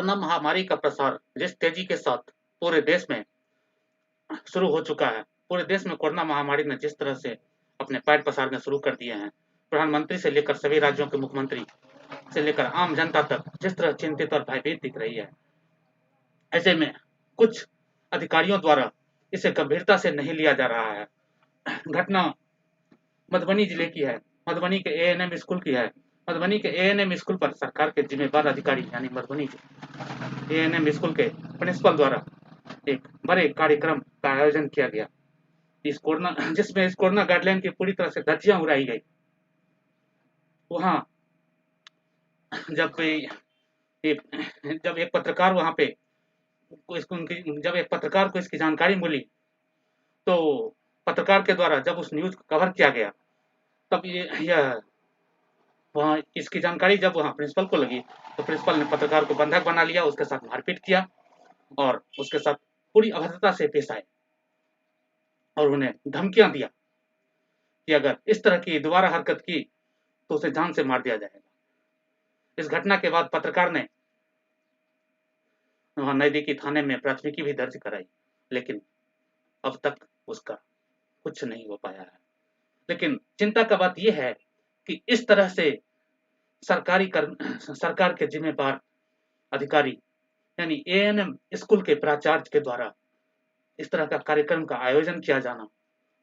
Corona महामारी का प्रसार जिस तेजी के साथ पूरे देश में शुरू हो चुका है, पूरे देश में कोरोना महामारी ने जिस तरह से अपने पैर पसारने शुरू कर दिए हैं, प्रधानमंत्री से लेकर सभी राज्यों के मुख्यमंत्री से लेकर आम जनता तक जिस तरह चिंतित और भयभीत दिख रही है, ऐसे में कुछ अधिकारियों द्वारा इसे गंभीरता से नहीं लिया जा रहा है। घटना मधुबनी जिले की है, मधुबनी के एएनएम स्कूल की है। मधुबनी के एएनएम स्कूल पर सरकार के जिम्मेदार अधिकारी यानी मधुबनी के एएनएम स्कूल के प्रिंसिपल द्वारा एक बड़े कार्यक्रम का आयोजन किया गया। जिसमें इस कोरोना गाइडलाइन की पूरी तरह से धज्जियां उड़ाई गई। वहां जब एक पत्रकार वहां पे जब एक पत्रकार को इसकी जानकारी मिली, तो पत्रकार के द्वारा जब उस न्यूज को कवर किया गया, तब यह वहाँ इसकी जानकारी जब वहाँ प्रिंसिपल को लगी, तो प्रिंसिपल ने पत्रकार को बंधक बना लिया, उसके साथ मारपीट किया और उसके साथ पूरी अभद्रता से पेश आए और उन्हें धमकियां दिया कि अगर इस तरह की दोबारा हरकत की तो उसे जान से मार दिया जाएगा। इस घटना के बाद पत्रकार ने वहाँ नजदीकी थाने में प्राथमिकी भी दर्ज कराई, लेकिन अब तक उसका कुछ नहीं हो पाया है। लेकिन चिंता का बात यह है कि इस तरह से सरकार के जिम्मेदार अधिकारी यानी एएनएम स्कूल के प्राचार्य के द्वारा इस तरह का कार्यक्रम का आयोजन किया जाना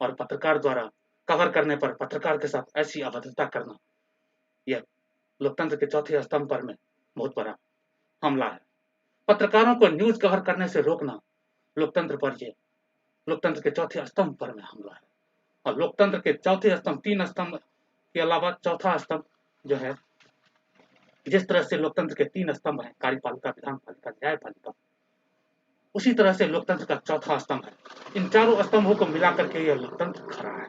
और पत्रकार द्वारा कवर करने पर पत्रकार के साथ ऐसी अभद्रता करना, यह लोकतंत्र के चौथे स्तंभ पर में बहुत बड़ा हमला है। पत्रकारों को न्यूज कवर करने से रोकना लोकतंत्र के चौथे स्तंभ पर में हमला है। और लोकतंत्र के चौथे स्तंभ, 3 स्तंभ के अलावा चौथा स्तंभ जो है, जिस तरह से लोकतंत्र के 3 स्तंभ हैं, कार्यपालिका, विधानपालिका, न्यायपालिका, उसी तरह से लोकतंत्र का चौथा स्तंभ है। इन चारों स्तंभों को मिलाकर के यह लोकतंत्र खड़ा है।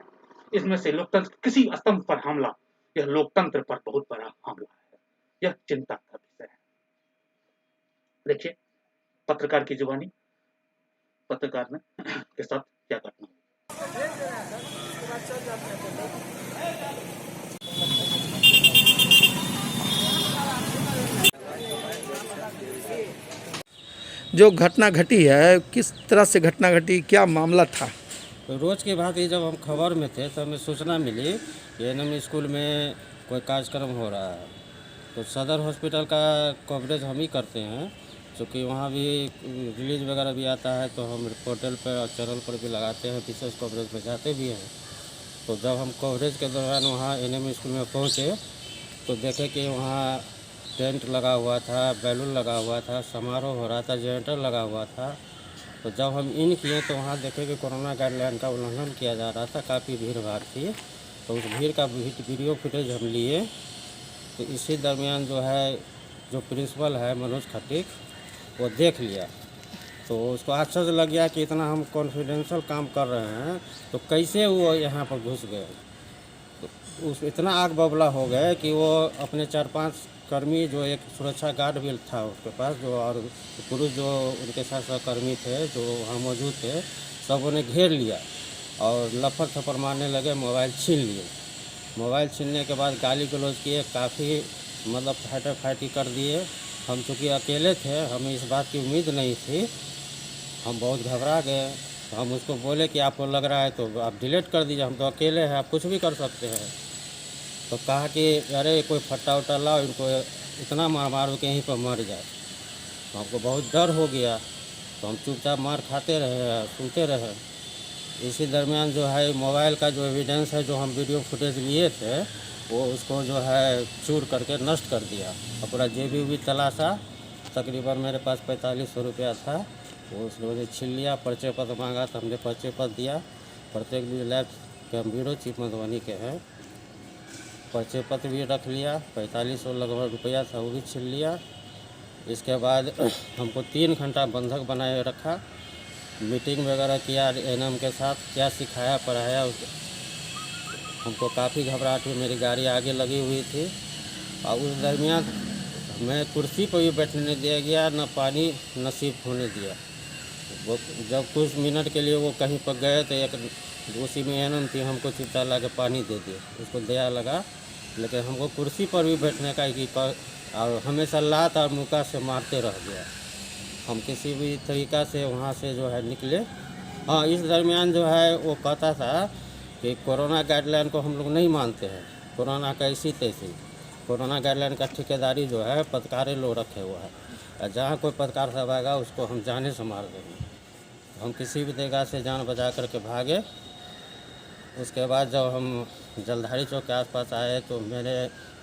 इसमें से लोकतंत्र किसी स्तंभ पर हमला, यह लोकतंत्र पर बहुत बड़ा हमला है। यह चिंता का विषय है। देखिए पत्रकार की जुबानी, पत्रकार ने के साथ क्या घटना। जो घटना घटी है, किस तरह से घटना घटी, क्या मामला था? तो रोज़ की बात ही जब हम खबर में थे तो हमें सूचना मिली कि एएनएम स्कूल में कोई कार्यक्रम हो रहा है। तो सदर हॉस्पिटल का कवरेज हम ही करते हैं, क्योंकि वहाँ भी रिलीज वगैरह भी आता है, तो हम पोर्टल पर और चैनल पर भी लगाते हैं, विशेष कवरेज में जाते भी हैं। तो जब हम कवरेज के दौरान वहाँ एएनएम स्कूल में पहुँचे तो देखे कि वहाँ टेंट लगा हुआ था, बैलून लगा हुआ था, समारोह हो रहा था, जनरेटर लगा हुआ था। तो जब हम इन किए तो वहाँ देखे कि कोरोना गाइडलाइन का उल्लंघन किया जा रहा था, काफ़ी भीड़ भाड़ थी। तो उस भीड़ का वीडियो फुटेज हम लिए। तो इसी दरमियान जो प्रिंसिपल है मनोज खटीक, वो देख लिया। तो उसको आश्चर्य लग गया कि इतना हम कॉन्फिडेंशियल काम कर रहे हैं तो कैसे वो यहाँ पर घुस गए। तो उस इतना आग बबला हो गए कि वो अपने 4-5 कर्मी, जो एक सुरक्षा गार्ड भी था उसके पास, जो और पुरुष जो उनके साथ सहकर्मी थे जो वहाँ मौजूद थे, सब उन्हें घेर लिया और लफर थप्पड़ मारने लगे, मोबाइल छीन लिए। मोबाइल छीनने के बाद गाली गलौज किए, काफ़ी मतलब फाइटी कर दिए। हम चूँकि अकेले थे, हमें इस बात की उम्मीद नहीं थी, हम बहुत घबरा गए। तो हम उसको बोले कि आपको लग रहा है तो आप डिलीट कर दीजिए, हम तो अकेले हैं, आप कुछ भी कर सकते हैं। तो कहा कि अरे कोई फट्टा उट्टा लाओ, इनको इतना मारो कि यहीं पर मर जाए। तो हमको बहुत डर हो गया, तो हम चुपचाप मार खाते रहे, सुनते रहे। इसी दरमियान मोबाइल का जो एविडेंस है, जो हम वीडियो फुटेज लिए थे, वो उसको चूर करके नष्ट कर दिया और पूरा जेबी भी तलाशा। तकरीबन मेरे पास 4500 रुपया था, वो उसने छीन लिया। परिचय पत्र मांगा तो हमने परिचय पत्र दिया। प्रत्येक लैब के हम ब्यूरो चीफ मधुबनी के हैं, परिचय पत्र भी रख लिया। 4500 लगभग रुपया था, वो भी छीन लिया। इसके बाद हमको 3 घंटा बंधक बनाए रखा, मीटिंग वगैरह किया एएनएम के साथ, क्या सिखाया पढ़ाया। हमको काफ़ी घबराहट हुई, मेरी गाड़ी आगे लगी हुई थी और उस दरमियान मैं कुर्सी पर भी बैठने नहीं दिया गया, न पानी नसीब होने दिया। वो जब कुछ मिनट के लिए वो कहीं पर गए तो एक दूसरी में एएनएम थी, हमको चिपटा ला के पानी दे दिए। उसको दया लगा लेकिन हमको कुर्सी पर भी बैठने का और हमेशा लात और मुक्का से मारते रह गया। हम किसी भी तरीक़ा से वहाँ से जो है निकले। हाँ, इस दरमियान जो है वो कहता था कि कोरोना गाइडलाइन को हम लोग नहीं मानते हैं, कोरोना का इसी तैसी। कोरोना गाइडलाइन का ठेकेदारी जो है पत्रकारें लोग रखे हुआ है, और जहाँ कोई पत्रकार साहब आएगा उसको हम जाने से मार देंगे। हम किसी भी तरीक़ा से जान बचा करके भागे। उसके बाद जब हम जलधारी चौक के आसपास आए तो मेरे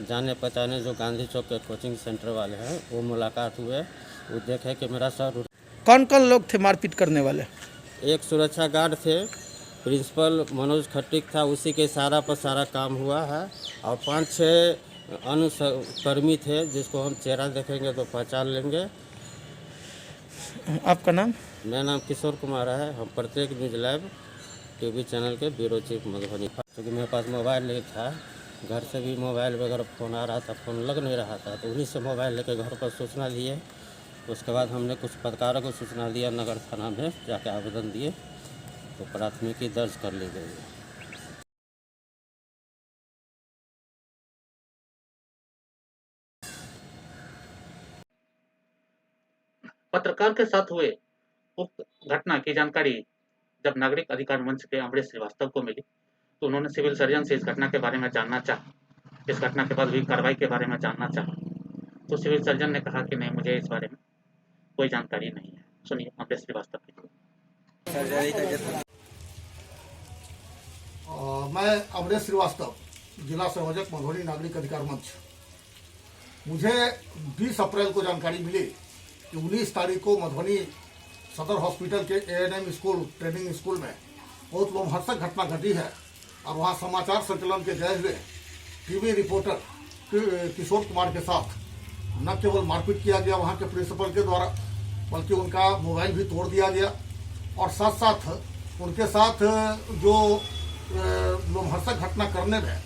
जाने पहचाने जो गांधी चौक के कोचिंग सेंटर वाले हैं वो मुलाकात हुए। वो देखे कि मेरा सर, कौन कौन लोग थे मारपीट करने वाले? एक सुरक्षा गार्ड थे, प्रिंसिपल मनोज खट्टिक था, उसी के इशारा पर सारा काम हुआ है, और 5-6 अन्य कर्मी थे जिसको हम चेहरा देखेंगे तो पहचान लेंगे। आपका नाम? मेरा नाम किशोर कुमार है। हम प्रत्येक न्यूज़ लाइव टीवी चैनल के ब्यूरो चीफ मधुबनी। क्योंकि मेरे पास मोबाइल नहीं था, घर से भी मोबाइल वगैरह फ़ोन आ रहा था, फ़ोन लग नहीं रहा था, तो उन्हीं से मोबाइल लेकर घर पर सूचना दिए। उसके बाद हमने कुछ पत्रकारों को सूचना दिया, नगर थाना में जाके आवेदन दिए, तो प्राथमिकी दर्ज कर ली गई है। पत्रकार के साथ हुए उक्त घटना की जानकारी जब नागरिक अधिकार मंच के अमरेश श्रीवास्तव को मिली तो उन्होंने सिविल सर्जन से इस घटना के बारे में जानना चाहा। इस घटना के बाद हुई कार्रवाई के बारे में जानना चाहा तो सिविल सर्जन ने कहा कि नहीं, मुझे इस बारे में कोई जानकारी नहीं है। सुनिए अमरेश श्रीवास्तव की। मैं अमरेश श्रीवास्तव, जिला संयोजक मधुबनी नागरिक अधिकार मंच। मुझे 20 अप्रैल को जानकारी मिली कि 19 तारीख को मधुबनी सदर हॉस्पिटल के ANM स्कूल ट्रेनिंग स्कूल में बहुत लोमहर्षक घटना घटी है, और वहाँ समाचार संकलन के गए हुए टीवी रिपोर्टर किशोर कुमार के साथ न केवल मारपीट किया गया वहाँ के प्रिंसिपल के द्वारा, बल्कि उनका मोबाइल भी तोड़ दिया गया, और साथ साथ उनके साथ जो लोमहर्षक घटना करने में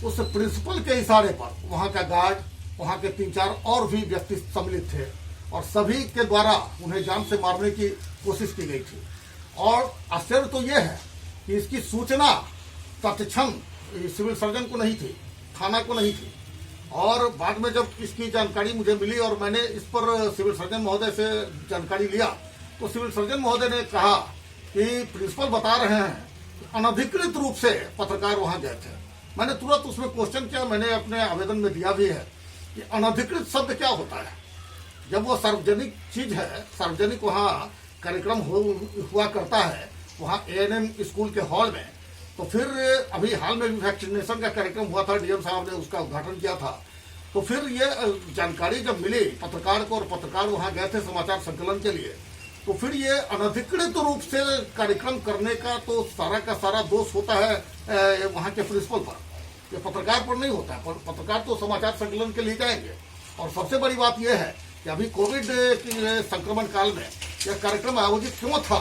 उस प्रिंसिपल के इशारे पर वहाँ का गार्ड, वहाँ के 3-4 और भी व्यक्ति सम्मिलित थे, और सभी के द्वारा उन्हें जान से मारने की कोशिश की गई थी। और आश्चर्य तो ये है कि इसकी सूचना तत्क्षण सिविल सर्जन को नहीं थी, थाना को नहीं थी, और बाद में जब इसकी जानकारी मुझे मिली और मैंने इस पर सिविल सर्जन महोदय से जानकारी लिया तो सिविल सर्जन महोदय ने कहा कि प्रिंसिपल बता रहे हैं कि अनधिकृत रूप से पत्रकार वहां गए थे। मैंने तुरंत उसमें क्वेश्चन किया, मैंने अपने आवेदन में दिया भी है कि अनधिकृत शब्द क्या होता है। जब वो सार्वजनिक चीज है, सार्वजनिक वहाँ कार्यक्रम हुआ करता है वहाँ ANM स्कूल के हॉल में, तो फिर अभी हाल में भी वैक्सीनेशन का कार्यक्रम हुआ था, DM साहब ने उसका उद्घाटन किया था। तो फिर ये जानकारी जब मिली पत्रकार को, और पत्रकार वहाँ गए थे समाचार संकलन के लिए, तो फिर ये अनधिकृत रूप से कार्यक्रम करने का तो सारा का सारा दोष होता है वहाँ के प्रिंसिपल पर, ये पत्रकार पर नहीं होता है। पत्रकार तो समाचार संकलन के लिए जाएंगे। और सबसे बड़ी बात यह है कि अभी कोविड के संक्रमण काल में यह कार्यक्रम आयोजित क्यों था,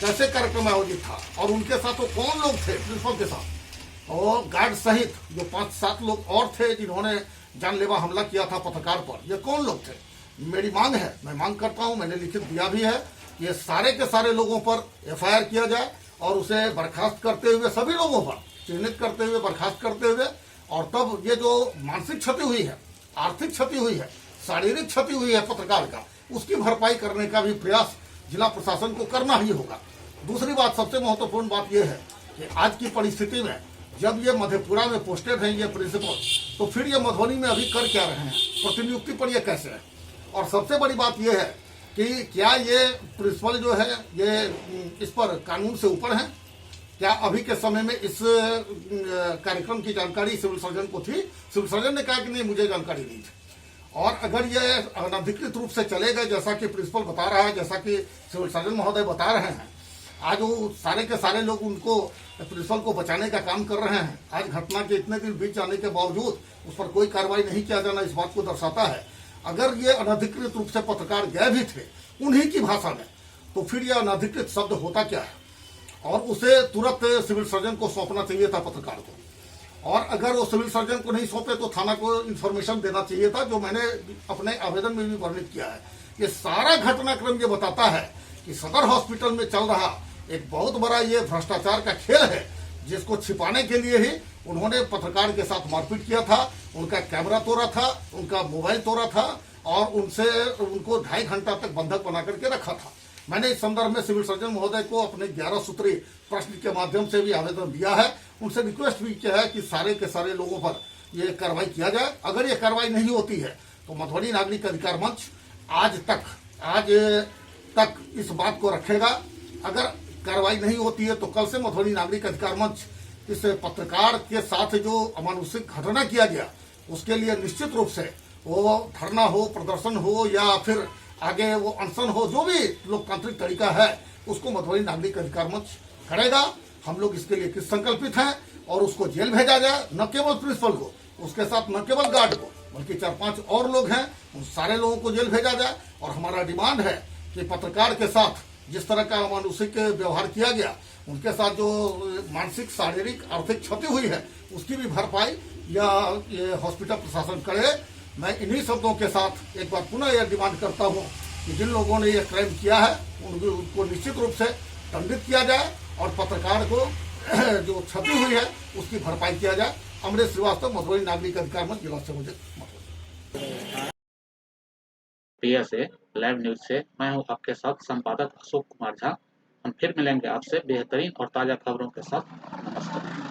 कैसे कार्यक्रम आयोजित था, और उनके साथ वो कौन लोग थे प्रिंसिपल के साथ, और गार्ड सहित जो 5-7 लोग और थे जिन्होंने जानलेवा हमला किया था पत्रकार पर, ये कौन लोग थे। मेरी मांग है, मैं मांग करता हूं, मैंने लिखित दिया भी है, ये सारे के सारे लोगों पर FIR किया जाए, और उसे बर्खास्त करते हुए सभी लोगों पर चिन्हित करते हुए बर्खास्त करते हुए, और तब ये जो मानसिक क्षति हुई है, आर्थिक क्षति हुई है, शारीरिक क्षति हुई है पत्रकार का, उसकी भरपाई करने का भी प्रयास जिला प्रशासन को करना ही होगा। दूसरी बात, सबसे महत्वपूर्ण बात यह है कि आज की परिस्थिति में जब ये मधेपुरा में पोस्टेड हैं ये प्रिंसिपल, तो फिर ये मधुबनी में अभी कर क्या रहे हैं, प्रतिनियुक्ति पर ये कैसे है। और सबसे बड़ी बात यह है कि क्या ये प्रिंसिपल जो है ये इस पर कानून से ऊपर है। क्या अभी के समय में इस कार्यक्रम की जानकारी सिविल सर्जन को थी? सिविल सर्जन ने कहा कि नहीं, मुझे जानकारी नहीं थी। और अगर ये अनधिकृत रूप से चले गए, जैसा कि प्रिंसिपल बता रहा है, जैसा कि सिविल सर्जन महोदय बता रहे हैं, आज वो सारे के सारे लोग उनको प्रिंसिपल को बचाने का काम कर रहे हैं। आज घटना के इतने दिन बीत जाने के बावजूद उस पर कोई कार्रवाई नहीं किया जाना इस बात को दर्शाता है। अगर ये अनधिकृत रूप से पत्रकार गए भी थे उन्हीं की भाषा में, तो फिर यह अनधिकृत शब्द होता क्या है, और उसे तुरंत सिविल सर्जन को सौंपना चाहिए था पत्रकार को। और अगर वो सिविल सर्जन को नहीं सौंपे तो थाना को इन्फॉर्मेशन देना चाहिए था, जो मैंने अपने आवेदन में भी वर्णित किया है। ये सारा घटनाक्रम ये बताता है कि सदर हॉस्पिटल में चल रहा एक बहुत बड़ा ये भ्रष्टाचार का खेल है, जिसको छिपाने के लिए ही उन्होंने पत्रकार के साथ मारपीट किया था, उनका कैमरा तोड़ा था, उनका मोबाइल तोड़ा था और उनको 2.5 घंटा तक बंधक बना करके रखा था। मैंने इस संदर्भ में सिविल सर्जन महोदय को अपने 11 सूत्री प्रश्न के माध्यम से भी आवेदन दिया है, उनसे रिक्वेस्ट भी किया है कि सारे के सारे लोगों पर ये कार्रवाई किया जाए। अगर ये कार्रवाई नहीं होती है तो मधुबनी नागरिक अधिकार मंच आज तक इस बात को रखेगा। अगर कार्रवाई नहीं होती है तो कल से मधुबनी नागरिक अधिकार मंच इस पत्रकार के साथ जो अमानुषिक घटना किया गया उसके लिए निश्चित रूप से वो धरना हो, प्रदर्शन हो या फिर आगे वो अनशन हो, जो भी लोकतांत्रिक तरीका है उसको मधुबनी नागरिक अधिकार मंच करेगा। हम लोग इसके लिए किस संकल्पित हैं और उसको जेल भेजा जाए, न केवल प्रिंसिपल को, उसके साथ न केवल गार्ड को बल्कि 4-5 और लोग हैं, उन सारे लोगों को जेल भेजा जाए। और हमारा डिमांड है कि पत्रकार के साथ जिस तरह का अमानुषिक व्यवहार किया गया, उनके साथ जो मानसिक, शारीरिक, आर्थिक क्षति हुई है उसकी भी भरपाई या ये हॉस्पिटल प्रशासन करे। मैं इन्हीं शब्दों के साथ एक बार पुनः यह डिमांड करता हूं कि जिन लोगों ने यह क्राइम किया है उनको निश्चित रूप से दंडित किया जाए और पत्रकार को जो क्षति हुई है उसकी भरपाई किया जाए। अमरेश श्रीवास्तव, मधुबनी नागरिक अधिकार मंच, जिला संयोजक, मधुबनी। प्रिया से लाइव न्यूज से मैं हूं आपके साथ संपादक अशोक कुमार झा। हम फिर मिलेंगे आपसे बेहतरीन और ताजा खबरों के साथ। नमस्कार।